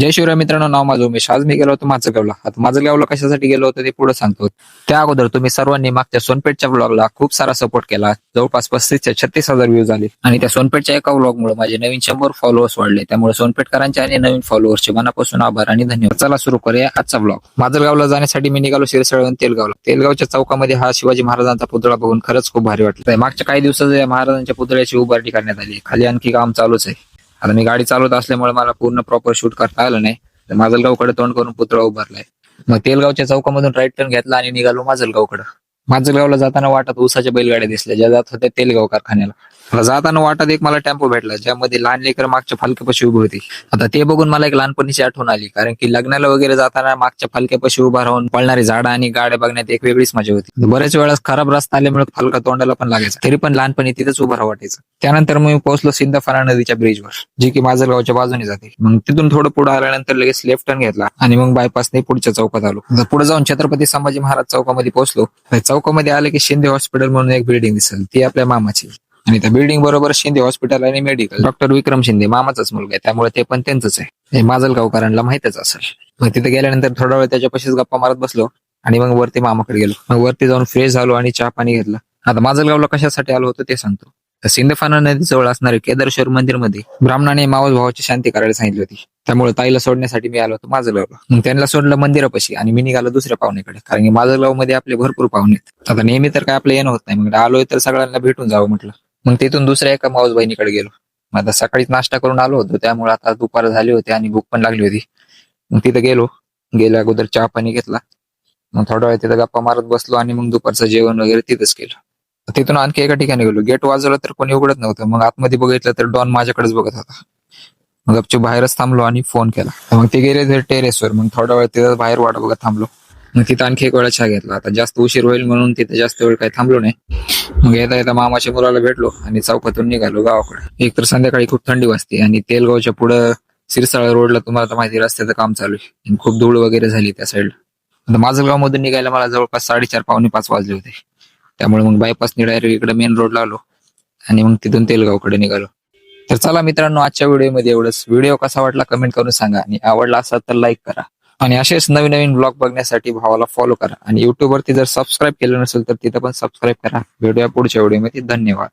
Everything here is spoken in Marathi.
जय शिवराय मित्रांनो, नाव माझं उमेश. आज मी गेलो होतो माझगावला. आता माझगावला कशासाठी गेलो होतो ते पुढे सांगतो. त्या अगोदर तुम्ही सर्वांनी मागच्या सोनपेठच्या ब्लॉगला खूप सारा सपोर्ट केला. जवळपास 35 ते 36,000 व्ह्यूज आले आणि त्या सोनपेठच्या एका ब्लॉगमुळे माझे नवीन 100 फॉलोअर्स वाढले. त्यामुळे सोनपेठकरांचे आणि नवीन फॉलोअर्सचे मनापासून आभार आणि धन्यवाद. चला सुरू करूया आजचा ब्लॉग. माझगावला जाण्यासाठी मी निघालो शिरसळवरून तेलगावला. तेलगावच्या चौकामध्ये हा शिवाजी महाराजांचा पुतळा बघून खरंच खूप भारी वाटलं. मागच्या काही दिवसात या महाराजांच्या पुतळ्याची उभारणी करण्यात आली. खाली आणखी काम चालूच आहे. आता मी गाडी चालवत असल्यामुळे मला पूर्ण प्रॉपर शूट करता आलं नाही. माजलगावकडे तोंड करून पुतळा उभारलाय. मग तेलगावच्या चौकामधून राईट टर्न घेतला आणि निघालो माजलगावकडे. माजलगावला जाताना वाटात ऊसाच्या बैलगाड्या दिसल्या, ज्या जात होत्या तेलगाव कारखान्याला. जाताना वाटात एक मला टेम्पो भेटला, ज्यामध्ये लहान लेकर मागच्या फालक्यापाशी उभी होती. आता ते बघून मला एक लहानपणीची आठवण आली, कारण की लग्नाला वगैरे जाताना मागच्या फालक्यापाशी उभा राहून पळणारी झाडं आणि गाड्या बघण्यात एक वेगळीच मजा होती. बऱ्याच वेळा खराब रस्ता आल्यामुळे फालका तोंडाला पण लागायचा, तरी पण लहानपणी तिथेच उभं राहावं वाटायचं. त्यानंतर मी पोहोचलो सिंदफणा नदीच्या ब्रिजवर, जी की माजलगावच्या बाजूने जाते. मग तिथून थोडं पुढे आल्यानंतर लगेच लेफ्ट टर्न घेतला आणि मग बायपासने पुढच्या चौकात आलो. पुढे जाऊन छत्रपती संभाजी महाराज चौकामध्ये पोहोचलो. चौकामध्ये आले की शिंदे हॉस्पिटल म्हणून एक बिल्डिंग दिसेल, ती आपल्या मामाची. आणि त्या बिल्डिंग बरोबर शिंदे हॉस्पिटल आणि मेडिकल. डॉक्टर विक्रम शिंदे मामाचाच मुलगा आहे, त्यामुळे ते पण त्यांचंच आहे. हे माजलगावकरांना माहितच असेल. मग तिथे गेल्यानंतर थोडा वेळ त्याच्यापाशीच गप्पा मारत बसलो आणि मग वरती मामाकडे गेलो. मग वरती जाऊन फ्रेश झालो आणि चहा पाणी घेतलं. आता माजलगावला कशासाठी आलो होतो ते सांगतो. सिंदफणा नदीजवळ असणारे केदारेश्वर मंदिरमध्ये ब्राह्मणाने मावस भावाची शांती करायला सांगितली होती. त्यामुळे ताईला सोडण्यासाठी मी आलो होतो माजलगावला. मग त्यांना सोडलं मंदिरापाशी आणि मी निघालो दुसऱ्या पाहुण्याकडे, कारण की माजलगाव मध्ये आपले भरपूर पाहुणे आहेत. आता नेहमी तर काय आपलं येणं होत नाही, मग आलोय तर सगळ्यांना भेटून जावं म्हटलं. मग तिथून दुसऱ्या एका मावस बहिणीकडे गेलो. आता सकाळीच नाश्ता करून आलो होतो, त्यामुळे आता दुपार झाली होती आणि भूक पण लागली होती. मग तिथे गेल्या अगोदर चहा पाणी घेतला. मग थोडा वेळ तिथं गप्पा मारत बसलो आणि मग दुपारचं जेवण वगैरे तिथंच केलं. तिथून आणखी एका ठिकाणी गेलो. गेट वाजवलं तर कोणी उघडत नव्हतं. मग आतमध्ये बघितलं तर डॉन माझ्याकडेच बघत होता. मग गपचूप बाहेरच थांबलो आणि फोन केला. मग ते गेले टेरेसवर. मग थोडा वेळ तिथं बाहेर वाट बघत थांबलो. मग तिथं आणखी एक वेळा चहा घेतला. आता जास्त उशीर होईल म्हणून तिथे जास्त वेळ काही थांबलो नाही. मग येता येता मामाच्या मुलाला भेटलो आणि चौकातून निघालो गावाकडे. एक तर संध्याकाळी खूप थंडी वाजते आणि तेलगावच्या पुढं सिरसाळा रोडला तुम्हाला तर माहिती रस्त्याचं काम चालू आहे. खूप धूळ वगैरे झाली त्या साईडला. आता माजलगाव मधून निघायला मला जवळपास 4:30 पावणे 5 वाजले होते. त्यामुळे मग बायपासने डायरेक्ट इकडे मेन रोडला आलो आणि मग तिथून तेलगावकडे निघालो. तर चला मित्रांनो, आजच्या व्हिडिओमध्ये एवढंच. व्हिडिओ कसा वाटला कमेंट करून सांगा आणि आवडला असेल तर लाईक करा. आणि असेच नवीन नवीन ब्लॉग बघण्यासाठी भावाला फॉलो करा आणि युट्यूबवरती जर सबस्क्राईब केलं नसेल तर तिथं पण सबस्क्राईब करा. भेटूया पुढच्या व्हिडिओमध्ये. धन्यवाद.